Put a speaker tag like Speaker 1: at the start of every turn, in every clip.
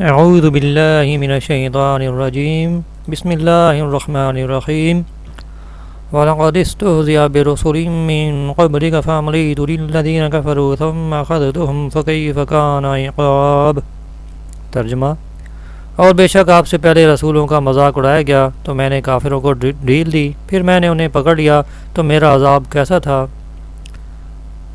Speaker 1: اعوذ باللہ من الشیطان الرجیم بسم اللہ الرحمن الرحیم وَلَقَدِ اسْتُهْزِئَ بِرُسُلٍ مِّن قَبْلِكَ فَأَمْلَيْتُ لِلَّذِينَ كَفَرُوا ثُمَّ أَخَذْتُهُمْ فَكَيْفَ كَانَ عِقَابِ۔ ترجمہ: اور بے شک آپ سے پہلے رسولوں کا مذاق اڑایا گیا تو میں نے کافروں کو ڈھیل دی، پھر میں نے انہیں پکڑ لیا تو میرا عذاب کیسا تھا۔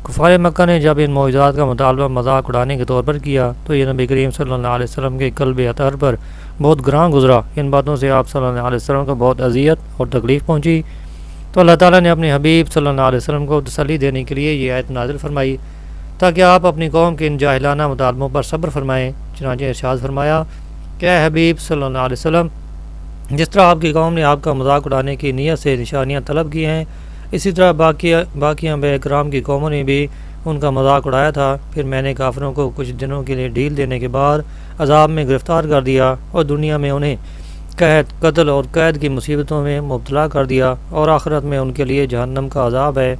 Speaker 1: کفار مکہ نے جب ان معجزات کا مطالبہ مذاق اڑانے کے طور پر کیا تو یہ نبی کریم صلی اللہ علیہ وسلم کے قلب اطہر پر بہت گراں گزرا۔ ان باتوں سے آپ صلی اللہ علیہ وسلم کو بہت اذیت اور تکلیف پہنچی، تو اللہ تعالیٰ نے اپنے حبیب صلی اللہ علیہ وسلم کو تسلی دینے کے لیے یہ آیت نازل فرمائی تاکہ آپ اپنی قوم کے ان جاہلانہ مطالبوں پر صبر فرمائیں۔ چنانچہ ارشاد فرمایا کہ اے حبیب صلی اللہ علیہ وسلم، جس طرح آپ کی قوم نے آپ کا مذاق اڑانے کی نیت سے نشانیاں طلب کی ہیں، اسی طرح باقی انبیاء کرام کی قوموں نے بھی ان کا مذاق اڑایا تھا۔ پھر میں نے کافروں کو کچھ دنوں کے لیے ڈھیل دینے کے بعد عذاب میں گرفتار کر دیا اور دنیا میں انہیں قتل اور قید کی مصیبتوں میں مبتلا کر دیا، اور آخرت میں ان کے لیے جہنم کا عذاب ہے۔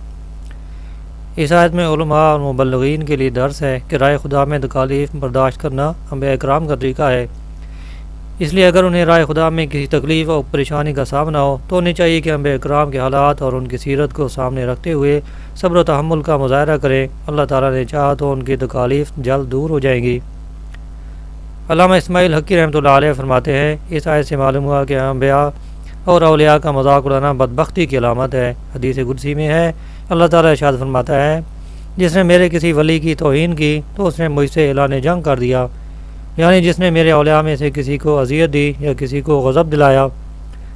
Speaker 1: اس آیت میں علماء اور مبلغین کے لیے درس ہے کہ رائے خدا میں تکالیف برداشت کرنا انبیاء کرام کا طریقہ ہے، اس لیے اگر انہیں رائے خدا میں کسی تکلیف اور پریشانی کا سامنا ہو تو انہیں چاہیے کہ انبیاء کرام کے حالات اور ان کی سیرت کو سامنے رکھتے ہوئے صبر و تحمل کا مظاہرہ کریں۔ اللہ تعالیٰ نے چاہا تو ان کی تکالیف جلد دور ہو جائیں گی۔ علامہ اسماعیل حقی رحمۃ اللہ علیہ فرماتے ہیں، اس آیت سے معلوم ہوا کہ انبیاء اور اولیاء کا مذاق اڑانا بدبختی کی علامت ہے۔ حدیث قدسی میں ہے، اللہ تعالیٰ ارشاد فرماتا ہے، جس نے میرے کسی ولی کی توہین کی تو اس نے مجھ سے اعلان جنگ کر دیا، یعنی جس نے میرے اولیاء میں سے کسی کو اذیت دی یا کسی کو غضب دلایا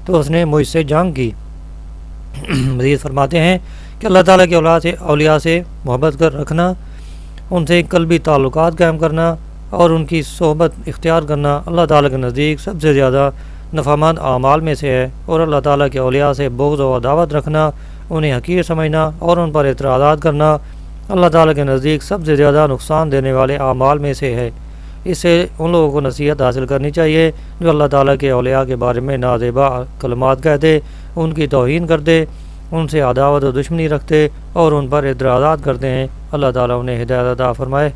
Speaker 1: تو اس نے مجھ سے جنگ کی۔ مزید فرماتے ہیں کہ اللہ تعالیٰ کے اولیاء سے محبت کر رکھنا، ان سے قلبی تعلقات قائم کرنا اور ان کی صحبت اختیار کرنا اللہ تعالیٰ کے نزدیک سب سے زیادہ نفعمند اعمال میں سے ہے، اور اللہ تعالیٰ کے اولیاء سے بغض و عداوت رکھنا، انہیں حقیر سمجھنا اور ان پر اعتراضات کرنا اللہ تعالیٰ کے نزدیک سب سے زیادہ نقصان دینے والے اعمال میں سے ہے۔ اس سے ان لوگوں کو نصیحت حاصل کرنی چاہیے جو اللہ تعالیٰ کے اولیاء کے بارے میں نازیبا کلمات کہتے، ان کی توہین کرتے، ان سے عداوت و دشمنی رکھتے اور ان پر اعتراضات کرتے ہیں۔ اللہ تعالیٰ انہیں ہدایت عطا فرمائے۔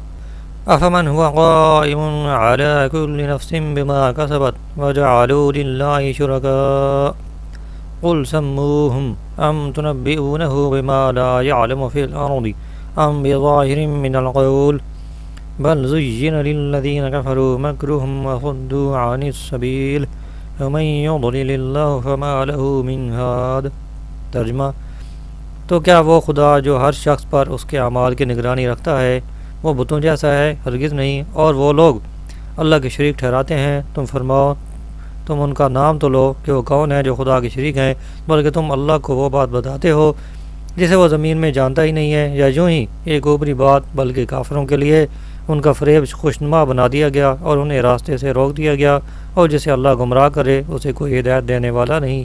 Speaker 1: افمن هو قائم على كل نفس بما كسبت وجعلوا لله شركاء قل سموهم ام تنبئونه بما لا يعلم في الارض ام بظاهر من القول بل زين للذين كفروا مكرهم وصدوا عن السبيل ومن يضلل الله فما له من هاد۔ ترجمہ: تو کیا وہ خدا جو ہر شخص پر اس کے اعمال کی نگرانی رکھتا ہے وہ بتوں جیسا ہے؟ ہرگز نہیں۔ اور وہ لوگ اللہ کے شریک ٹھہراتے ہیں، تم فرماؤ تم ان کا نام تو لو کہ وہ کون ہیں جو خدا کے شریک ہیں، بلکہ تم اللہ کو وہ بات بتاتے ہو جسے وہ زمین میں جانتا ہی نہیں ہے، یا یوں ہی ایک اوپری بات، بلکہ کافروں کے لیے ان کا فریب خوشنما بنا دیا گیا اور انہیں راستے سے روک دیا گیا، اور جسے اللہ گمراہ کرے اسے کوئی ہدایت دینے والا نہیں۔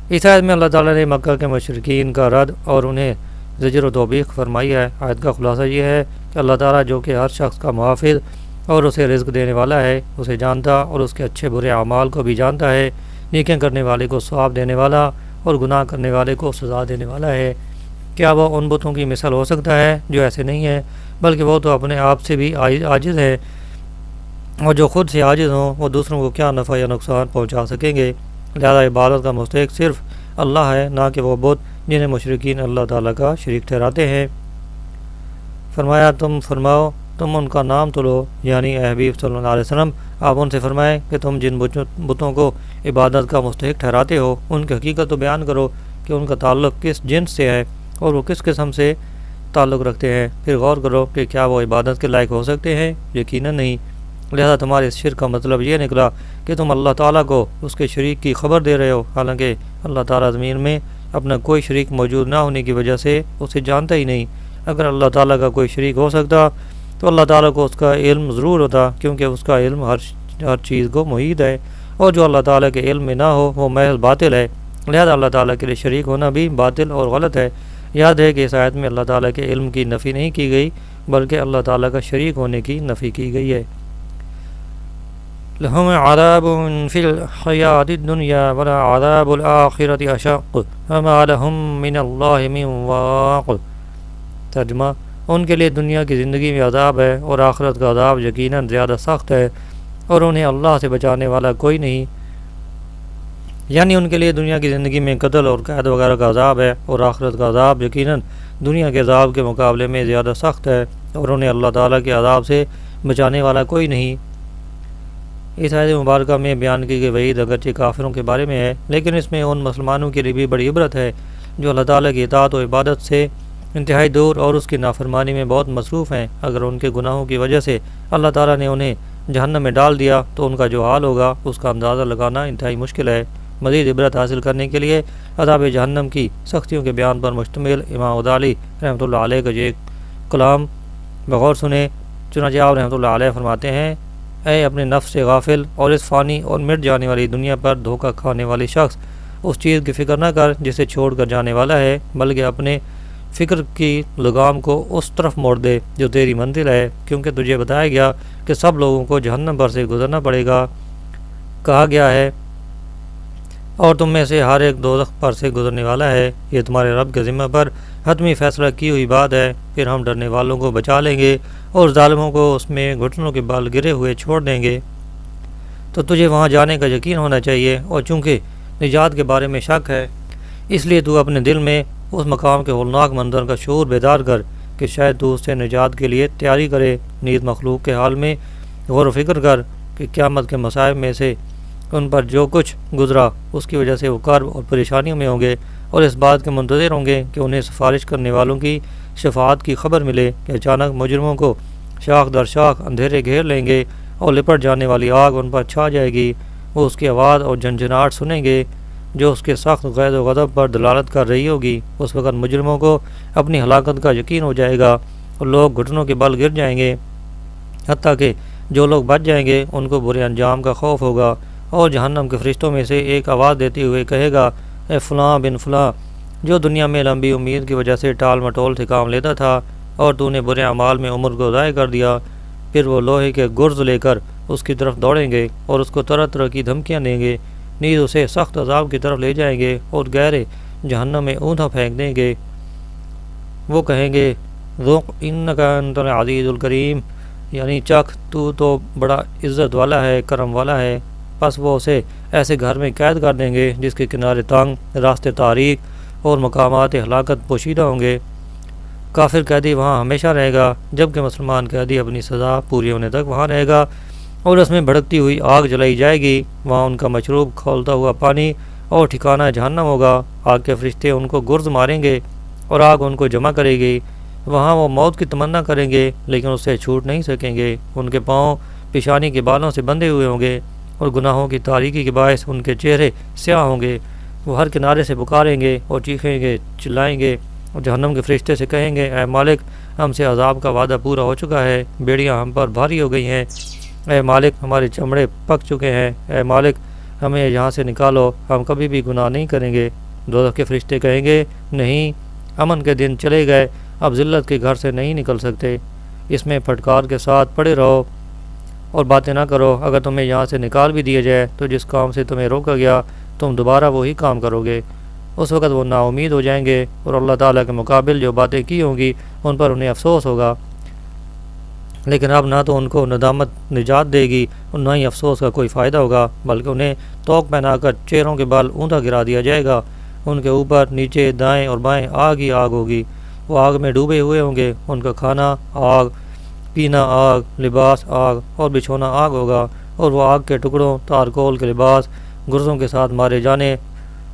Speaker 1: اس آیت میں اللہ تعالیٰ نے مکہ کے مشرکین کا رد اور انہیں زجر و توبیخ فرمائی ہے۔ آیت کا خلاصہ یہ ہے کہ اللہ تعالیٰ جو کہ ہر شخص کا محافظ اور اسے رزق دینے والا ہے، اسے جانتا اور اس کے اچھے برے اعمال کو بھی جانتا ہے، نیکیاں کرنے والے کو ثواب دینے والا اور گناہ کرنے والے کو سزا دینے والا ہے۔ کیا وہ ان بتوں کی مثال ہو سکتا ہے جو ایسے نہیں ہیں؟ بلکہ وہ تو اپنے آپ سے بھی عاجز ہے، اور جو خود سے عاجز ہوں وہ دوسروں کو کیا نفع یا نقصان پہنچا سکیں گے۔ لہذا عبادت کا مستحق صرف اللہ ہے، نہ کہ وہ بت جنہیں مشرکین اللہ تعالیٰ کا شریک ٹھہراتے ہیں۔ فرمایا تم فرماؤ تم ان کا نام تو لو، یعنی اے حبیب صلی اللہ علیہ وسلم آپ ان سے فرمائیں کہ تم جن بتوں کو عبادت کا مستحق ٹھہراتے ہو ان کی حقیقت تو بیان کرو کہ ان کا تعلق کس جنس سے ہے اور وہ کس قسم سے تعلق رکھتے ہیں، پھر غور کرو کہ کیا وہ عبادت کے لائق ہو سکتے ہیں؟ یقیناً نہیں۔ لہذا تمہارے اس شرک کا مطلب یہ نکلا کہ تم اللہ تعالیٰ کو اس کے شریک کی خبر دے رہے ہو، حالانکہ اللہ تعالیٰ زمین میں اپنا کوئی شریک موجود نہ ہونے کی وجہ سے اسے جانتا ہی نہیں۔ اگر اللہ تعالیٰ کا کوئی شریک ہو سکتا تو اللہ تعالیٰ کو اس کا علم ضرور ہوتا، کیونکہ اس کا علم ہر چیز کو محیط ہے، اور جو اللہ تعالیٰ کے علم میں نہ ہو وہ محض باطل ہے۔ لہذا اللہ تعالیٰ کے لیے شریک ہونا بھی باطل اور غلط ہے۔ یاد ہے کہ اس آیت میں اللہ تعالیٰ کے علم کی نفی نہیں کی گئی بلکہ اللہ تعالیٰ کا شریک ہونے کی نفی کی گئی ہے۔ لهم عذاب في الحياة الدنيا ولعذاب الآخرة أشق وما لهم من الله من واق۔ ترجمہ: ان کے لیے دنیا کی زندگی میں عذاب ہے اور آخرت کا عذاب یقیناً زیادہ سخت ہے، اور انہیں اللہ سے بچانے والا کوئی نہیں۔ یعنی ان کے لیے دنیا کی زندگی میں قتل اور قید وغیرہ کا عذاب ہے، اور آخرت کا عذاب یقیناً دنیا کے عذاب کے مقابلے میں زیادہ سخت ہے، اور انہیں اللہ تعالیٰ کے عذاب سے بچانے والا کوئی نہیں۔ اس آیت مبارکہ میں بیان کی گئی وعید اگرچہ کافروں کے بارے میں ہے، لیکن اس میں ان مسلمانوں کے لیے بھی بڑی عبرت ہے جو اللہ تعالیٰ کی اطاعت و عبادت سے انتہائی دور اور اس کی نافرمانی میں بہت مصروف ہیں۔ اگر ان کے گناہوں کی وجہ سے اللہ تعالیٰ نے انہیں جہنم میں ڈال دیا تو ان کا جو حال ہوگا اس کا اندازہ لگانا انتہائی مشکل ہے۔ مزید عبرت حاصل کرنے کے لیے عذاب جہنم کی سختیوں کے بیان پر مشتمل امام غزالی رحمۃ اللہ علیہ کا یہ کلام بغور سنے۔ چنانچہ آپ رحمۃ اللہ علیہ فرماتے ہیں، اے اپنے نفس سے غافل اور اس فانی اور مٹ جانے والی دنیا پر دھوکہ کھانے والی شخص، اس چیز کی فکر نہ کر جسے چھوڑ کر جانے والا ہے، بلکہ اپنے فکر کی لگام کو اس طرف موڑ دے جو تیری منزل ہے، کیونکہ تجھے بتایا گیا کہ سب لوگوں کو جہنم پر سے گزرنا پڑے گا۔ کہا گیا ہے اور تم میں سے ہر ایک دوزخ پر سے گزرنے والا ہے، یہ تمہارے رب کے ذمہ پر حتمی فیصلہ کی ہوئی بات ہے۔ پھر ہم ڈرنے والوں کو بچا لیں گے اور ظالموں کو اس میں گھٹنوں کے بال گرے ہوئے چھوڑ دیں گے۔ تو تجھے وہاں جانے کا یقین ہونا چاہیے، اور چونکہ نجات کے بارے میں شک ہے اس لیے تو اپنے دل میں اس مقام کے ہولناک منظر کا شعور بیدار کر کہ شاید تو اس سے نجات کے لیے تیاری کرے۔ نیز مخلوق کے حال میں غور و فکر کر کہ قیامت کے مصائب میں سے ان پر جو کچھ گزرا اس کی وجہ سے وہ کرب اور پریشانیوں میں ہوں گے، اور اس بات کے منتظر ہوں گے کہ انہیں سفارش کرنے والوں کی شفاعت کی خبر ملے کہ اچانک مجرموں کو شاخ در شاخ اندھیرے گھیر لیں گے اور لپٹ جانے والی آگ ان پر چھا جائے گی۔ وہ اس کی آواز اور جھنجھناہٹ سنیں گے جو اس کے سخت غیظ و غضب پر دلالت کر رہی ہوگی۔ اس وقت مجرموں کو اپنی ہلاکت کا یقین ہو جائے گا اور لوگ گھٹنوں کے بل گر جائیں گے، حتیٰ کہ جو لوگ بچ جائیں گے ان کو برے انجام کا خوف ہوگا، اور جہنم کے فرشتوں میں سے ایک آواز دیتے ہوئے کہے گا، اے فلاں بن فلاں، جو دنیا میں لمبی امید کی وجہ سے ٹال مٹول سے کام لیتا تھا اور تو نے برے اعمال میں عمر کو ضائع کر دیا۔ پھر وہ لوہے کے گرز لے کر اس کی طرف دوڑیں گے اور اس کو طرح طرح کی دھمکیاں دیں گے، نیز اسے سخت عذاب کی طرف لے جائیں گے اور گہرے جہنم میں اونھا پھینک دیں گے۔ وہ کہیں گے، ذوق انکا انت العزیز الکریم، یعنی چکھ تو بڑا عزت والا ہے، کرم والا ہے۔ پس وہ اسے ایسے گھر میں قید کر دیں گے جس کے کنارے تنگ، راستے تاریک اور مقامات ہلاکت پوشیدہ ہوں گے۔ کافر قیدی وہاں ہمیشہ رہے گا، جبکہ مسلمان قیدی اپنی سزا پوری ہونے تک وہاں رہے گا، اور اس میں بھڑکتی ہوئی آگ جلائی جائے گی۔ وہاں ان کا مشروب کھولتا ہوا پانی اور ٹھکانہ جہنم ہوگا۔ آگ کے فرشتے ان کو گرز ماریں گے اور آگ ان کو جمع کرے گی۔ وہاں وہ موت کی تمنا کریں گے لیکن اس سے چھوٹ نہیں سکیں گے۔ ان کے پاؤں پیشانی کے بالوں سے بندھے ہوئے ہوں گے اور گناہوں کی تاریکی کے باعث ان کے چہرے سیاہ ہوں گے۔ وہ ہر کنارے سے پکاریں گے اور چیخیں گے، چلائیں گے، اور جہنم کے فرشتے سے کہیں گے، اے مالک، ہم سے عذاب کا وعدہ پورا ہو چکا ہے، بیڑیاں ہم پر بھاری ہو گئی ہیں، اے مالک ہمارے چمڑے پک چکے ہیں، اے مالک ہمیں یہاں سے نکالو، ہم کبھی بھی گناہ نہیں کریں گے۔ دوزخ کے فرشتے کہیں گے، نہیں، امن کے دن چلے گئے، اب ذلت کے گھر سے نہیں نکل سکتے، اس میں پھٹکار کے ساتھ پڑے رہو اور باتیں نہ کرو۔ اگر تمہیں یہاں سے نکال بھی دیا جائے تو جس کام سے تمہیں روکا گیا تم دوبارہ وہی کام کرو گے۔ اس وقت وہ نا امید ہو جائیں گے اور اللہ تعالیٰ کے مقابل جو باتیں کی ہوں گی ان پر انہیں افسوس ہوگا، لیکن اب نہ تو ان کو ندامت نجات دے گی اور نہ ہی افسوس کا کوئی فائدہ ہوگا، بلکہ انہیں توق پہنا کر چہروں کے بال اوندا گرا دیا جائے گا۔ ان کے اوپر، نیچے، دائیں اور بائیں آگ ہی آگ ہوگی۔ وہ آگ میں ڈوبے ہوئے ہوں گے، ان کا کھانا آگ، پینا آگ، لباس آگ اور بچھونا آگ ہوگا، اور وہ آگ کے ٹکڑوں، تارکول کے لباس، گرزوں کے ساتھ مارے جانے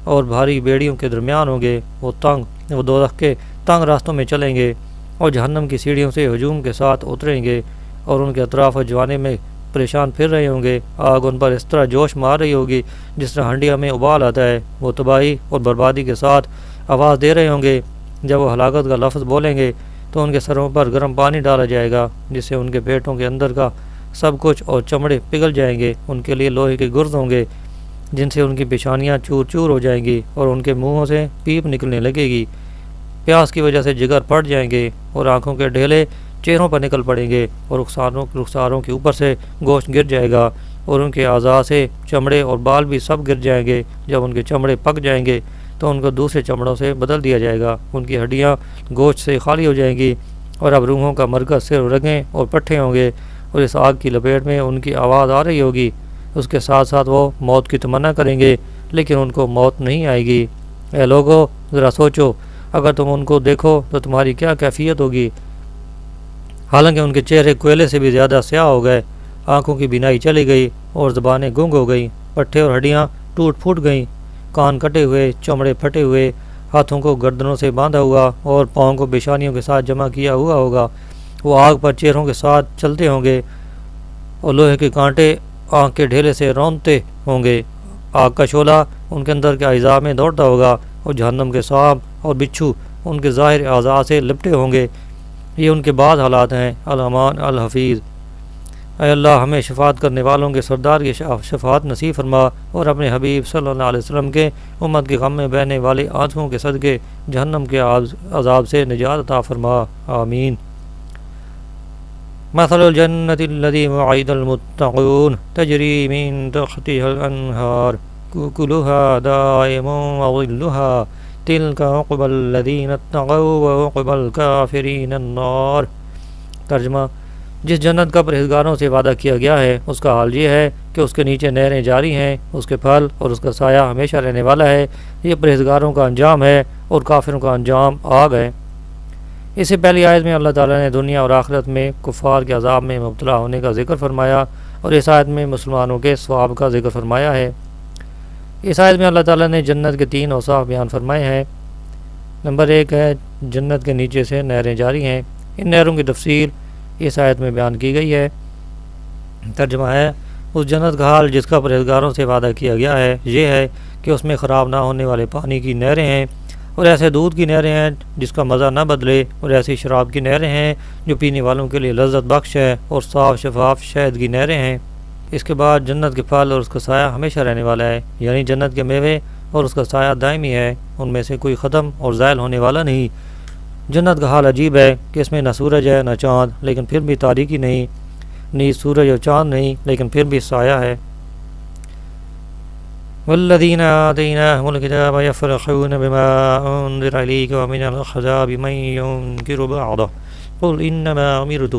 Speaker 1: اور بھاری بیڑیوں کے درمیان ہوں گے۔ وہ دوزخ کے تنگ راستوں میں چلیں گے اور جہنم کی سیڑھیوں سے ہجوم کے ساتھ اتریں گے، اور ان کے اطراف و جوانے میں پریشان پھر رہے ہوں گے۔ آگ ان پر اس طرح جوش مار رہی ہوگی جس طرح ہنڈیا میں ابال آتا ہے۔ وہ تباہی اور بربادی کے ساتھ آواز دے رہے ہوں گے۔ جب وہ ہلاکت کا لفظ بولیں گے تو ان کے سروں پر گرم پانی ڈالا جائے گا جس سے ان کے پیٹوں کے اندر کا سب کچھ اور چمڑے پگھل جائیں گے۔ ان کے لیے لوہے کے گرز ہوں گے جن سے ان کی پیشانیاں چور چور ہو جائیں گی اور ان کے منہوں سے پیپ نکلنے لگے گی۔ پیاس کی وجہ سے جگر پھٹ جائیں گے اور آنکھوں کے ڈھیلے چہروں پر نکل پڑیں گے، اور رخساروں کے اوپر سے گوشت گر جائے گا، اور ان کے اعضاء سے چمڑے اور بال بھی سب گر جائیں گے۔ جب ان کے چمڑے پک جائیں گے تو ان کو دوسرے چمڑوں سے بدل دیا جائے گا۔ ان کی ہڈیاں گوشت سے خالی ہو جائیں گی، اور اب روحوں کا مرکز صرف رگیں اور پٹھے ہوں گے۔ اور اس آگ کی لپیٹ میں ان کی آواز آ رہی ہوگی۔ اس کے ساتھ ساتھ وہ موت کی تمنا کریں گے لیکن ان کو موت نہیں آئے گی۔ اے لوگو، ذرا سوچو، اگر تم ان کو دیکھو تو تمہاری کیا کیفیت ہوگی؟ حالانکہ ان کے چہرے کوئلے سے بھی زیادہ سیاہ ہو گئے، آنکھوں کی بینائی چلی گئی اور زبانیں گنگ ہو گئیں، پٹھے اور ہڈیاں ٹوٹ پھوٹ گئیں، کان کٹے ہوئے، چمڑے پھٹے ہوئے، ہاتھوں کو گردنوں سے باندھا ہوا اور پاؤں کو پیشانیوں کے ساتھ جمع کیا ہوا ہوگا۔ وہ آگ پر چہروں کے ساتھ چلتے ہوں گے اور لوہے کے کانٹے آنکھ کے ڈھیلے سے رونتے ہوں گے۔ آگ کا شعلہ ان کے اندر کے اعضاء میں دوڑتا ہوگا اور جہنم کے سانپ اور بچھو ان کے ظاہر اعضاء سے لپٹے ہوں گے۔ یہ ان کے بعض حالات ہیں۔ الامان الحفیظ۔ اے اللہ، ہمیں شفاعت کرنے والوں کے سردار کی شفاعت نصیب فرما اور اپنے حبیب صلی اللہ علیہ وسلم کے امت کے غم میں بہنے والے آنسوؤں کے صدقے جہنم کے عذاب سے نجات عطا فرما، آمین۔ مثل الجنة الذي وعد المتقون تجري من تحتها الأنهار كلها دائم وظلها تلك عقبى الذين اتقوا وعقبى الكافرين النار۔ ترجمہ: جس جنت کا پرہیزگاروں سے وعدہ کیا گیا ہے اس کا حال یہ ہے کہ اس کے نیچے نہریں جاری ہیں، اس کے پھل اور اس کا سایہ ہمیشہ رہنے والا ہے۔ یہ پرہیزگاروں کا انجام ہے اور کافروں کا انجام آگ ہے۔ اس سے پہلی آیت میں اللہ تعالیٰ نے دنیا اور آخرت میں کفار کے عذاب میں مبتلا ہونے کا ذکر فرمایا اور اس آیت میں مسلمانوں کے ثواب کا ذکر فرمایا ہے۔ اس آیت میں اللہ تعالیٰ نے جنت کے 3 اوصاف بیان فرمائے ہیں۔ نمبر 1 ہے جنت کے نیچے سے نہریں جاری ہیں۔ ان نہروں کی تفصیل اس آیت میں بیان کی گئی ہے۔ ترجمہ ہے: اس جنت کا حال جس کا پرہیزگاروں سے وعدہ کیا گیا ہے یہ ہے کہ اس میں خراب نہ ہونے والے پانی کی نہریں ہیں اور ایسے دودھ کی نہریں ہیں جس کا مزہ نہ بدلے، اور ایسی شراب کی نہریں ہیں جو پینے والوں کے لیے لذت بخش ہے، اور صاف شفاف شہد کی نہریں ہیں۔ اس کے بعد جنت کے پھل اور اس کا سایہ ہمیشہ رہنے والا ہے، یعنی جنت کے میوے اور اس کا سایہ دائمی ہے، ان میں سے کوئی ختم اور زائل ہونے والا نہیں۔ جنت کا حال عجیب ہے کہ اس میں نہ سورج ہے نہ چاند لیکن پھر بھی تاریکی نہیں، نیز سورج اور چاند نہیں لیکن پھر بھی سایہ ہے۔ والذین آتیناہم الکتاب یفرحون بما انذر الیک ومن الاحزاب من ینکر بعضہ قل انما امرت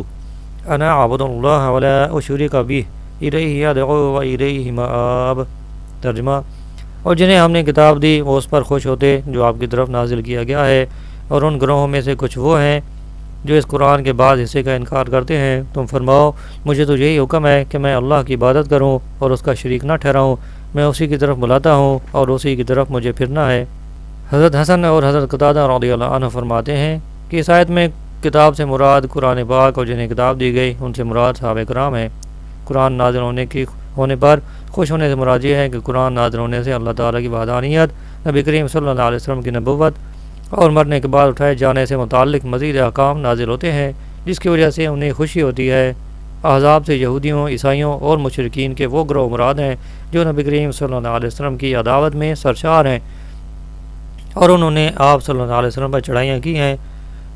Speaker 1: ان اعبد اللہ ولا اشرک بہ الیہ ادعو والیہ مآب۔ ترجمہ: اور جنہیں ہم نے کتاب دی وہ اس پر خوش ہوتے جو آپ کی طرف نازل کیا گیا ہے، اور ان گروہوں میں سے کچھ وہ ہیں جو اس قرآن کے بعض حصے کا انکار کرتے ہیں۔ تم فرماؤ مجھے تو یہی حکم ہے کہ میں اللہ کی عبادت کروں اور اس کا شریک نہ ٹھہراؤں، میں اسی کی طرف بلاتا ہوں اور اسی کی طرف مجھے پھرنا ہے۔ حضرت حسن اور حضرت قتادہ رضی اللہ عنہ فرماتے ہیں کہ اس آیت میں کتاب سے مراد قرآن پاک اور جنہیں کتاب دی گئی ان سے مراد صحابہ کرام ہیں۔ قرآن نازل ہونے پر خوش ہونے سے مراد یہ ہے کہ قرآن نازل ہونے سے اللہ تعالیٰ کی وحدانیت، نبی کریم صلی اللہ علیہ وسلم کی نبوت اور مرنے کے بعد اٹھائے جانے سے متعلق مزید احکام نازل ہوتے ہیں، جس کی وجہ سے انہیں خوشی ہوتی ہے۔ احزاب سے یہودیوں، عیسائیوں اور مشرکین کے وہ گروہ مراد ہیں جو نبی کریم صلی اللہ علیہ وسلم کی عداوت میں سرشار ہیں اور انہوں نے آپ صلی اللہ علیہ وسلم پر چڑھائیاں کی ہیں۔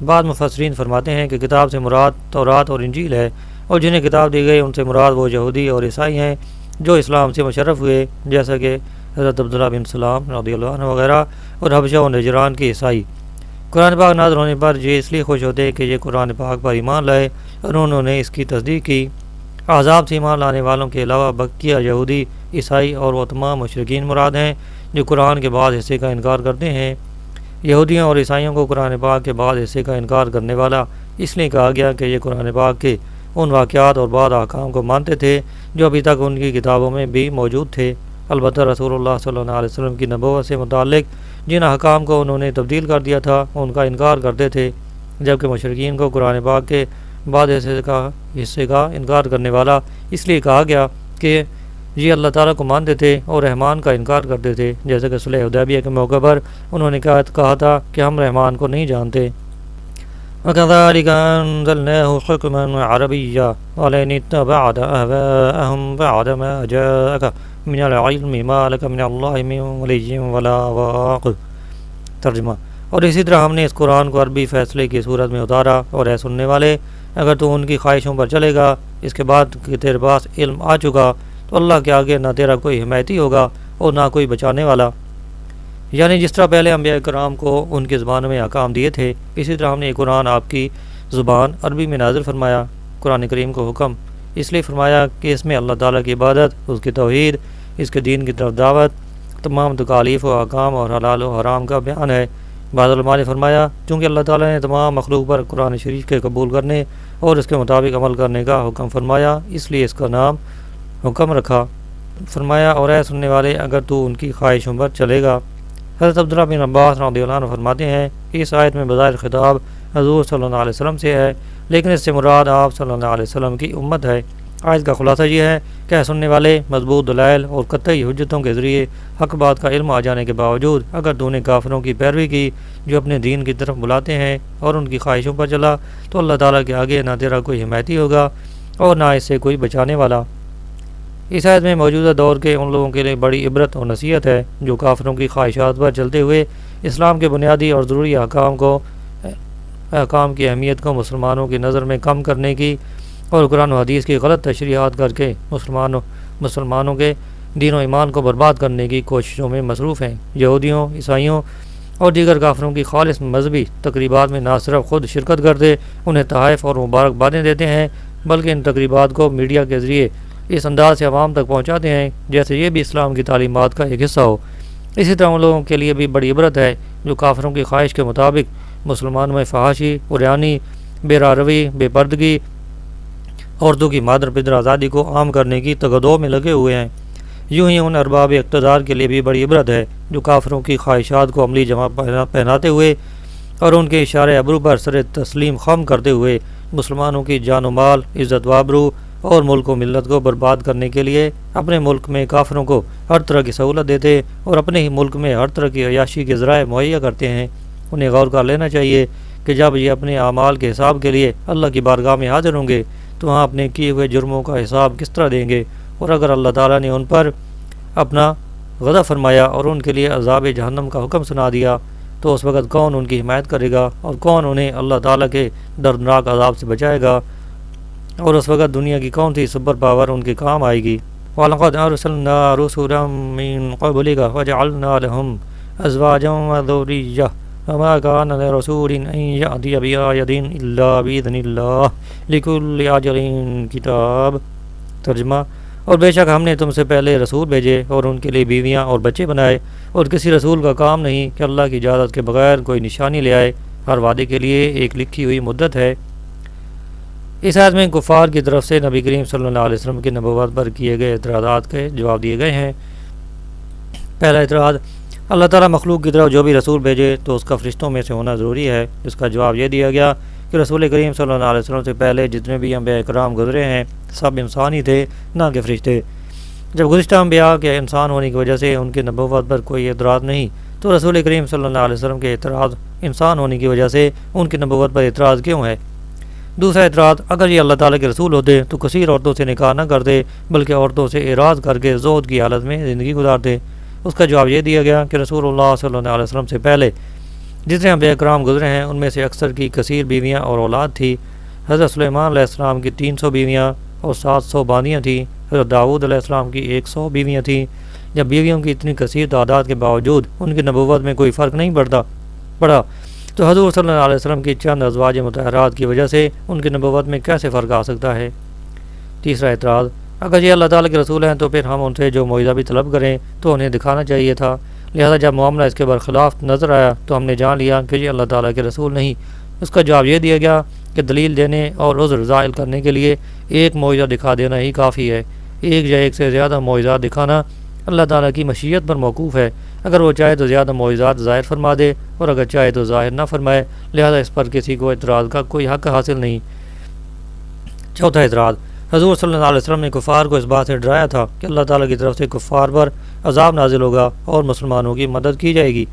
Speaker 1: بعض مفسرین فرماتے ہیں کہ کتاب سے مراد تورات اور انجیل ہے، اور جنہیں کتاب دی گئی ان سے مراد وہ یہودی اور عیسائی ہیں جو اسلام سے مشرف ہوئے، جیسا کہ حضرت عبداللہ بن سلام رضی اللہ عنہ وغیرہ اور حبشہ و نجران کے عیسائی۔ قرآن پاک نازل ہونے پر یہ اس لیے خوش ہوتے کہ یہ قرآن پاک پر ایمان لائے اور انہوں نے اس کی تصدیق کی۔ احزاب سے ایمان لانے والوں کے علاوہ بقیہ یہودی، عیسائی اور وہ تمام مشرکین مراد ہیں جو قرآن کے بعض حصے کا انکار کرتے ہیں۔ یہودیوں اور عیسائیوں کو قرآن پاک کے بعض حصے کا انکار کرنے والا اس لیے کہا گیا کہ یہ قرآن پاک کے ان واقعات اور بعض احکام کو مانتے تھے جو ابھی تک ان کی کتابوں میں بھی موجود تھے۔ البتہ رسول اللہ صلی اللہ علیہ وسلم کی نبوت سے متعلق جن احکام کو انہوں نے تبدیل کر دیا تھا ان کا انکار کرتے تھے، جبکہ مشرکین کو قرآن پاک کے بعض حصے کا انکار کرنے والا اس لیے کہا گیا کہ یہ اللہ تعالیٰ کو مانتے تھے اور رحمان کا انکار کرتے تھے، جیسے کہ صلح حدیبیہ کے موقع پر انہوں نے کہا تھا کہ ہم رحمان کو نہیں جانتے۔ وَكَذَلِكَ أَنزَلْنَاهُ حُكْمًا عَرَبِيًّا وَلَئِنِ اتَّبَعْتَ أَهْوَاءَهُمْ بَعْدَ مَا جَاءَكَ مِنَ الْعِلْمِ مَا لَكَ مِنَ اللَّهِ مِن وَلِيٍّ وَلَا وَاقٍ۔ ترجمہ: اور اسی طرح ہم نے اس قرآن کو عربی فیصلے کی صورت میں اتارا، اور اے سننے والے اگر تو ان کی خواہشوں پر چلے گا اس کے بعد کہ تیرے پاس علم آ چکا تو اللہ کے آگے نہ تیرا کوئی حمایتی ہوگا اور نہ کوئی بچانے والا۔ یعنی جس طرح پہلے انبیاء کرام کو ان کی زبانوں میں احکام دیے تھے، اسی طرح ہم نے یہ قرآن آپ کی زبان عربی میں نازل فرمایا۔ قرآن کریم کو حکم اس لیے فرمایا کہ اس میں اللہ تعالیٰ کی عبادت، اس کی توحید، اس کے دین کی طرف دعوت، تمام تکالیف و احکام اور حلال و حرام کا بیان ہے۔ بعض علماء نے فرمایا چونکہ اللہ تعالیٰ نے تمام مخلوق پر قرآن شریف کے قبول کرنے اور اس کے مطابق عمل کرنے کا حکم فرمایا، اس لیے اس کا نام حکم رکھا۔ فرمایا اور اے سننے والے، اگر تو ان کی خواہشوں پر چلے گا۔ حضرت عبداللہ بن عباس رضی اللہ عنہ فرماتے ہیں کہ اس آیت میں بظاہر خطاب حضور صلی اللہ علیہ وسلم سے ہے، لیکن اس سے مراد آپ صلی اللہ علیہ وسلم کی امت ہے۔ آیت کا خلاصہ یہ ہے کہ اے سننے والے، مضبوط دلائل اور قطعی حجتوں کے ذریعے حق بات کا علم آ جانے کے باوجود اگر تو نے کافروں کی پیروی کی جو اپنے دین کی طرف بلاتے ہیں اور ان کی خواہشوں پر چلا، تو اللہ تعالیٰ کے آگے نہ تیرا کوئی حمایتی ہوگا اور نہ اس سے کوئی بچانے والا۔ اس آیت میں موجودہ دور کے ان لوگوں کے لیے بڑی عبرت اور نصیحت ہے جو کافروں کی خواہشات پر چلتے ہوئے اسلام کے بنیادی اور ضروری احکام کی اہمیت کو مسلمانوں کی نظر میں کم کرنے کی اور قرآن و حدیث کی غلط تشریحات کر کے مسلمانوں کے دین و ایمان کو برباد کرنے کی کوششوں میں مصروف ہیں۔ یہودیوں، عیسائیوں اور دیگر کافروں کی خالص مذہبی تقریبات میں نہ صرف خود شرکت کرتے انہیں تحائف اور مبارکبادیں دیتے ہیں، بلکہ ان تقریبات کو میڈیا کے ذریعے اس انداز سے عوام تک پہنچاتے ہیں جیسے یہ بھی اسلام کی تعلیمات کا ایک حصہ ہو۔ اسی طرح ان لوگوں کے لیے بھی بڑی عبرت ہے جو کافروں کی خواہش کے مطابق مسلمانوں میں فحاشی، عریانی، بے راروی، بے پردگی، عورتوں کی مادر پدر آزادی کو عام کرنے کی تگدو میں لگے ہوئے ہیں۔ یوں ہی ان ارباب اقتدار کے لیے بھی بڑی عبرت ہے جو کافروں کی خواہشات کو عملی جمع پہناتے ہوئے اور ان کے اشارے ابرو پر سر تسلیم خم کرتے ہوئے مسلمانوں کی جان و مال، عزت و آبرو اور ملک و ملت کو برباد کرنے کے لیے اپنے ملک میں کافروں کو ہر طرح کی سہولت دیتے اور اپنے ہی ملک میں ہر طرح کی عیاشی کے ذرائع مہیا کرتے ہیں۔ انہیں غور کر لینا چاہیے کہ جب یہ اپنے اعمال کے حساب کے لیے اللہ کی بارگاہ میں حاضر ہوں گے تو وہاں اپنے کیے ہوئے جرموں کا حساب کس طرح دیں گے، اور اگر اللہ تعالیٰ نے ان پر اپنا غضب فرمایا اور ان کے لیے عذاب جہنم کا حکم سنا دیا تو اس وقت کون ان کی حمایت کرے گا اور کون انہیں اللہ تعالیٰ کے دردناک عذاب سے بچائے گا، اور اس وقت دنیا کی کون سی سپر پاور ان کے کام آئے گی۔ وَلَقَدْ أَرْسَلْنَا رُسُلًا مِّن قَبْلِكَ وَجَعَلْنَا لَهُمْ أَزْوَاجًا وَذُرِّيَّةً وَمَا كَانَ لِرَسُولٍ أَن يَأْتِيَ بِآيَةٍ إِلَّا بِإِذْنِ اللَّهِ لِكُلِّ أَجَلٍ کتاب۔ ترجمہ: اور بے شک ہم نے تم سے پہلے رسول بھیجے اور ان کے لیے بیویاں اور بچے بنائے، اور کسی رسول کا کام نہیں کہ اللہ کی اجازت کے بغیر کوئی نشانی لے آئے، ہر وعدے کے لیے ایک لکھی ہوئی مدت ہے۔ اس آیت میں کفار کی طرف سے نبی کریم صلی اللہ علیہ وسلم کی نبوت پر کیے گئے اعتراضات کے جواب دیے گئے ہیں۔ پہلا اعتراض: اللہ تعالیٰ مخلوق کی طرف جو بھی رسول بھیجے تو اس کا فرشتوں میں سے ہونا ضروری ہے۔ اس کا جواب یہ دیا گیا کہ رسول کریم صلی اللہ علیہ وسلم سے پہلے جتنے بھی انبیاء اکرام گزرے ہیں سب انسان ہی تھے، نہ کہ فرشتے۔ جب گزشتہ انبیاء کے انسان ہونے کی وجہ سے ان کی نبوت پر کوئی اعتراض نہیں تو رسول کریم صلی اللہ علیہ وسلم کے اعتراض انسان ہونے کی وجہ سے ان کی نبوت پر اعتراض کیوں ہے؟ دوسرا اعتراض: اگر یہ اللہ تعالیٰ کے رسول ہوتے تو کثیر عورتوں سے نکاح نہ کرتے بلکہ عورتوں سے اعراض کر کے زہد کی حالت میں زندگی گزارتے۔ اس کا جواب یہ دیا گیا کہ رسول اللہ صلی اللہ علیہ وسلم سے پہلے جتنے انبیاء کرام گزرے ہیں ان میں سے اکثر کی کثیر بیویاں اور اولاد تھی۔ حضرت سلیمان علیہ السلام کی 300 بیویاں اور 700 باندیاں تھیں۔ حضرت داؤد علیہ السلام کی 100 بیویاں تھیں۔ جب بیویوں کی اتنی کثیر تعداد کے باوجود ان کی نبوت میں کوئی فرق نہیں پڑا تو حضور صلی اللہ علیہ وسلم کی چند ازواج مطہرات کی وجہ سے ان کی نبوت میں کیسے فرق آ سکتا ہے؟ تیسرا اعتراض: اگر یہ اللہ تعالیٰ کے رسول ہیں تو پھر ہم ان سے جو معجزہ بھی طلب کریں تو انہیں دکھانا چاہیے تھا، لہذا جب معاملہ اس کے برخلاف نظر آیا تو ہم نے جان لیا کہ یہ اللہ تعالیٰ کے رسول نہیں۔ اس کا جواب یہ دیا گیا کہ دلیل دینے اور عذر زائل کرنے کے لیے ایک معجزہ دکھا دینا ہی کافی ہے۔ ایک یا ایک سے زیادہ معجزات دکھانا اللہ تعالیٰ کی مشیت پر موقوف ہے، اگر وہ چاہے تو زیادہ معجزات ظاہر فرما دے اور اگر چاہے تو ظاہر نہ فرمائے، لہذا اس پر کسی کو اعتراض کا کوئی حق حاصل نہیں۔ چوتھا اعتراض: حضور صلی اللہ علیہ وسلم نے کفار کو اس بات سے ڈرایا تھا کہ اللہ تعالیٰ کی طرف سے کفار پر عذاب نازل ہوگا اور مسلمانوں کی مدد کی جائے گی،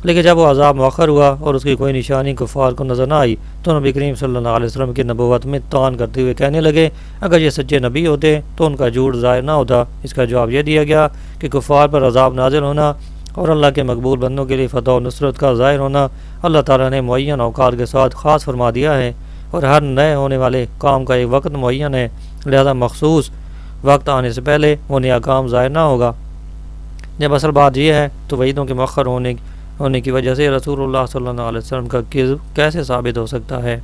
Speaker 1: لیکن جب وہ عذاب مؤخر ہوا اور اس کی کوئی نشانی کفار کو نظر نہ آئی تو نبی کریم صلی اللہ علیہ وسلم کی نبوت میں طعن کرتے ہوئے کہنے لگے اگر یہ سچے نبی ہوتے تو ان کا جھوٹ ظاہر نہ ہوتا۔ اس کا جواب یہ دیا گیا کہ کفار پر عذاب نازل ہونا اور اللہ کے مقبول بندوں کے لیے فتح و نصرت کا ظاہر ہونا اللہ تعالیٰ نے معین اوقات کے ساتھ خاص فرما دیا ہے، اور ہر نئے ہونے والے کام کا ایک وقت معین ہے، لہذا مخصوص وقت آنے سے پہلے وہ نیا کام ظاہر نہ ہوگا۔ جب اصل بات یہ ہے تو وعیدوں کے مؤخر ہونے کی وجہ سے رسول اللہ صلی اللہ علیہ وسلم کا کذب کیسے ثابت ہو سکتا ہے؟